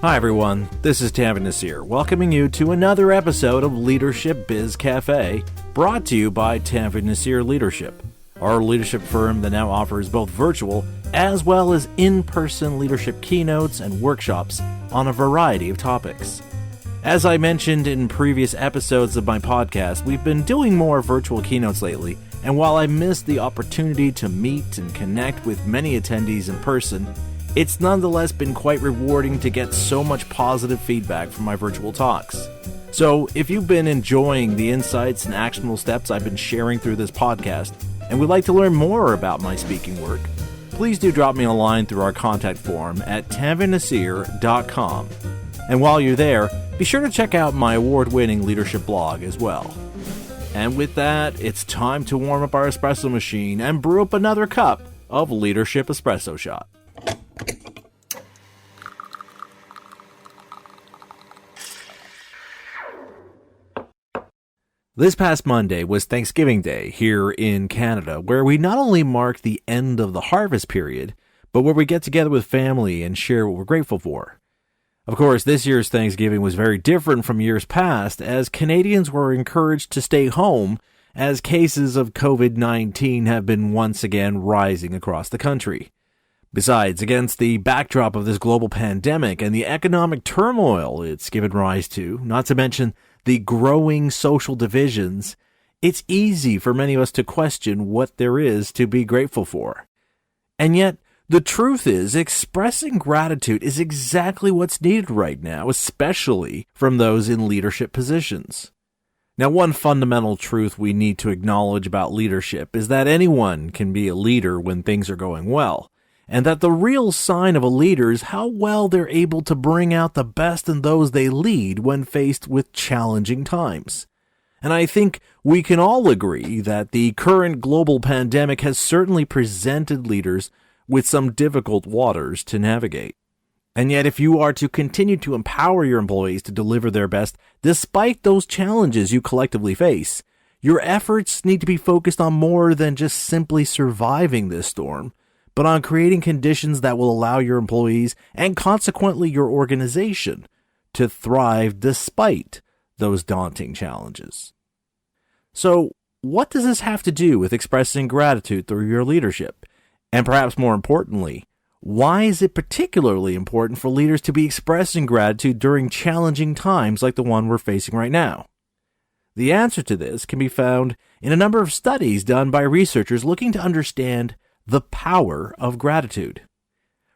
Hi everyone, this is Tavin Nasir, welcoming you to another episode of Leadership Biz Cafe, brought to you by Tavin Nasir Leadership, our leadership firm that now offers both virtual as well as in-person leadership keynotes and workshops on a variety of topics. As I mentioned in previous episodes of my podcast, we've been doing more virtual keynotes lately, and while I missed the opportunity to meet and connect with many attendees in person, it's nonetheless been quite rewarding to get so much positive feedback from my virtual talks. So if you've been enjoying the insights and actionable steps I've been sharing through this podcast, and would like to learn more about my speaking work, please do drop me a line through our contact form at tavinnasir.com. And while you're there, be sure to check out my award-winning leadership blog as well. And with that, it's time to warm up our espresso machine and brew up another cup of Leadership Espresso Shot. This past Monday was Thanksgiving Day here in Canada, where we not only mark the end of the harvest period, but where we get together with family and share what we're grateful for. Of course, this year's Thanksgiving was very different from years past, as Canadians were encouraged to stay home as cases of COVID-19 have been once again rising across the country. Besides, against the backdrop of this global pandemic and the economic turmoil it's given rise to, not to mention the growing social divisions, it's easy for many of us to question what there is to be grateful for. And yet, the truth is, expressing gratitude is exactly what's needed right now, especially from those in leadership positions. Now, one fundamental truth we need to acknowledge about leadership is that anyone can be a leader when things are going well, and that the real sign of a leader is how well they're able to bring out the best in those they lead when faced with challenging times. And I think we can all agree that the current global pandemic has certainly presented leaders with some difficult waters to navigate. And yet, if you are to continue to empower your employees to deliver their best despite those challenges you collectively face, your efforts need to be focused on more than just simply surviving this storm, but on creating conditions that will allow your employees, and consequently your organization, to thrive despite those daunting challenges. So, what does this have to do with expressing gratitude through your leadership? And perhaps more importantly, why is it particularly important for leaders to be expressing gratitude during challenging times like the one we're facing right now? The answer to this can be found in a number of studies done by researchers looking to understand the power of gratitude.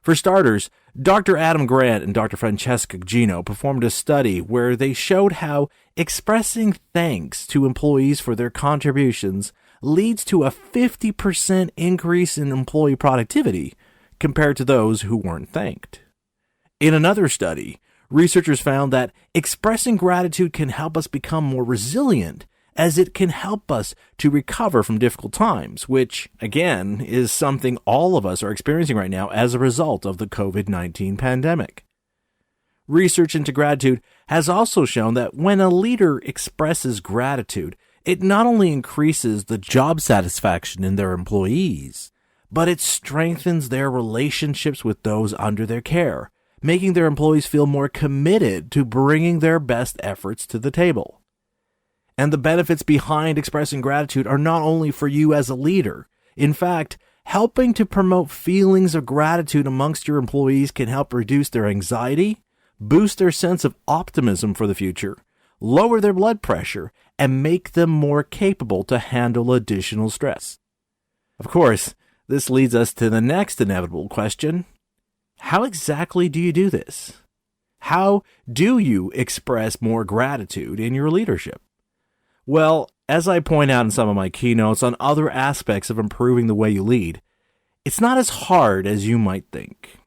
For starters, Dr. Adam Grant and Dr. Francesca Gino performed a study where they showed how expressing thanks to employees for their contributions leads to a 50% increase in employee productivity compared to those who weren't thanked. In another study, researchers found that expressing gratitude can help us become more resilient, as it can help us to recover from difficult times, which, again, is something all of us are experiencing right now as a result of the COVID-19 pandemic. Research into gratitude has also shown that when a leader expresses gratitude, it not only increases the job satisfaction in their employees, but it strengthens their relationships with those under their care, making their employees feel more committed to bringing their best efforts to the table. And the benefits behind expressing gratitude are not only for you as a leader. In fact, helping to promote feelings of gratitude amongst your employees can help reduce their anxiety, boost their sense of optimism for the future, lower their blood pressure, and make them more capable to handle additional stress. Of course, this leads us to the next inevitable question. How exactly do you do this? How do you express more gratitude in your leadership? Well, as I point out in some of my keynotes on other aspects of improving the way you lead, it's not as hard as you might think.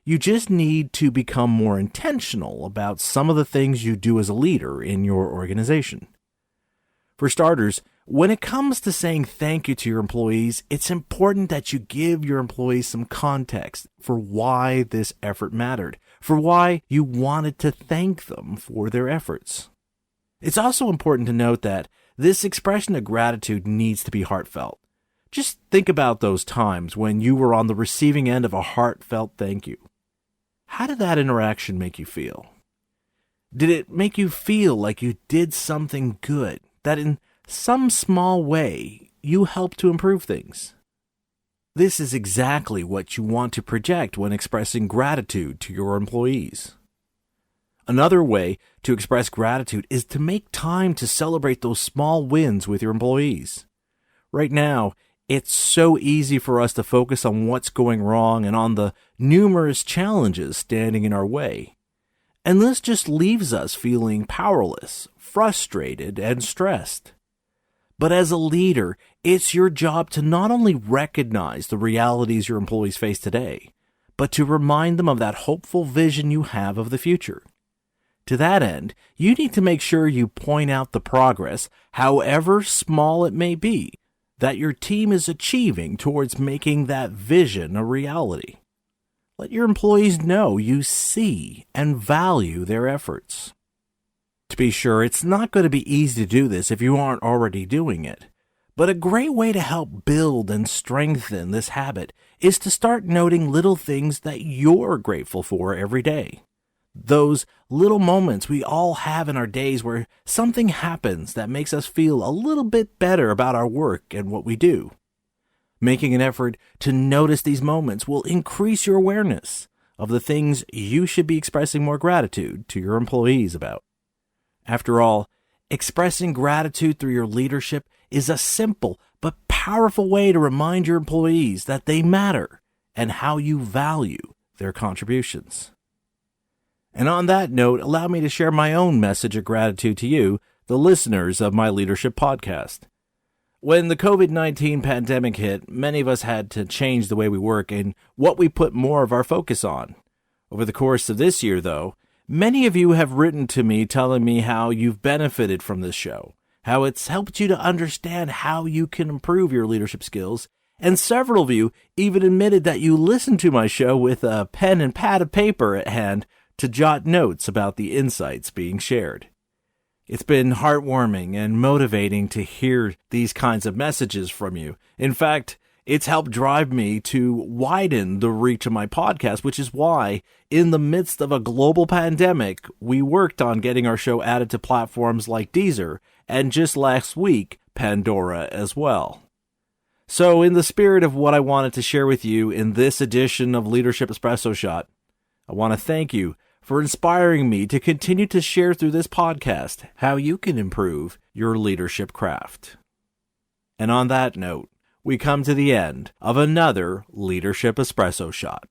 You just need to become more intentional about some of the things you do as a leader in your organization. For starters, when it comes to saying thank you to your employees, it's important that you give your employees some context for why this effort mattered, for why you wanted to thank them for their efforts. It's also important to note that this expression of gratitude needs to be heartfelt. Just think about those times when you were on the receiving end of a heartfelt thank you. how did that interaction make you feel? Did it make you feel like you did something good, that in some small way you helped to improve things? This is exactly what you want to project when expressing gratitude to your employees. Another way to express gratitude is to make time to celebrate those small wins with your employees. Right now, it's so easy for us to focus on what's going wrong and on the numerous challenges standing in our way. And this just leaves us feeling powerless, frustrated, and stressed. But as a leader, it's your job to not only recognize the realities your employees face today, but to remind them of that hopeful vision you have of the future. To that end, you need to make sure you point out the progress, however small it may be, that your team is achieving towards making that vision a reality. Let your employees know you see and value their efforts. To be sure, it's not going to be easy to do this if you aren't already doing it. But a great way to help build and strengthen this habit is to start noting little things that you're grateful for every day. Those little moments we all have in our days where something happens that makes us feel a little bit better about our work and what we do. Making an effort to notice these moments will increase your awareness of the things you should be expressing more gratitude to your employees about. After all, expressing gratitude through your leadership is a simple but powerful way to remind your employees that they matter and how you value their contributions. And on that note, allow me to share my own message of gratitude to you, the listeners of my leadership podcast. When the COVID-19 pandemic hit, many of us had to change the way we work and what we put more of our focus on. Over the course of this year, though, many of you have written to me telling me how you've benefited from this show, how it's helped you to understand how you can improve your leadership skills, and several of you even admitted that you listened to my show with a pen and pad of paper at hand to jot notes about the insights being shared. It's been heartwarming and motivating to hear these kinds of messages from you. In fact, it's helped drive me to widen the reach of my podcast, which is why, in the midst of a global pandemic, we worked on getting our show added to platforms like Deezer, and just last week, Pandora as well. So, in the spirit of what I wanted to share with you in this edition of Leadership Espresso Shot, I want to thank you for inspiring me to continue to share through this podcast how you can improve your leadership craft. And on that note, we come to the end of another Leadership Espresso Shot.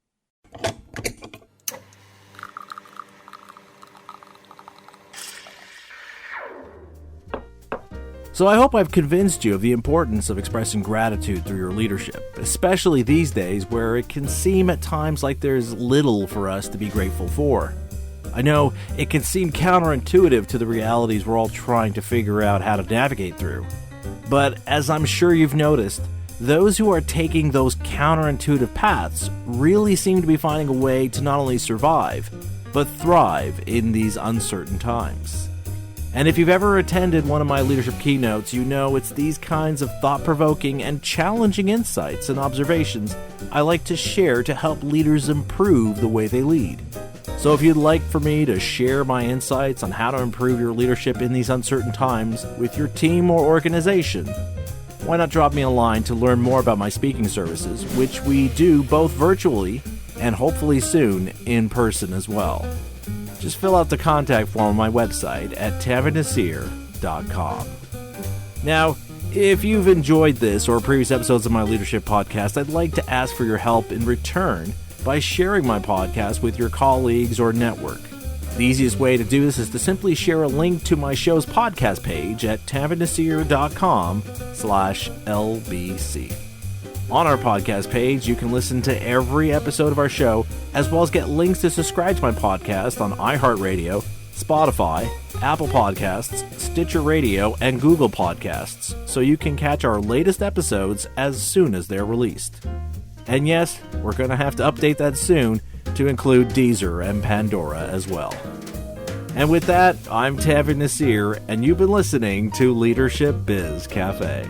So I hope I've convinced you of the importance of expressing gratitude through your leadership, especially these days where it can seem at times like there's little for us to be grateful for. I know it can seem counterintuitive to the realities we're all trying to figure out how to navigate through. But as I'm sure you've noticed, those who are taking those counterintuitive paths really seem to be finding a way to not only survive, but thrive in these uncertain times. And if you've ever attended one of my leadership keynotes, you know it's these kinds of thought-provoking and challenging insights and observations I like to share to help leaders improve the way they lead. So if you'd like for me to share my insights on how to improve your leadership in these uncertain times with your team or organization, why not drop me a line to learn more about my speaking services, which we do both virtually and hopefully soon in person as well. Just fill out the contact form on my website at tavinasir.com. Now, if you've enjoyed this or previous episodes of my leadership podcast, I'd like to ask for your help in return by sharing my podcast with your colleagues or network. The easiest way to do this is to simply share a link to my show's podcast page at tavinasir.com/LBC. On our podcast page, you can listen to every episode of our show, as well as get links to subscribe to my podcast on iHeartRadio, Spotify, Apple Podcasts, Stitcher Radio, and Google Podcasts, so you can catch our latest episodes as soon as they're released. And yes, we're going to have to update that soon to include Deezer and Pandora as well. And with that, I'm Tavin Nasir, and you've been listening to Leadership Biz Cafe.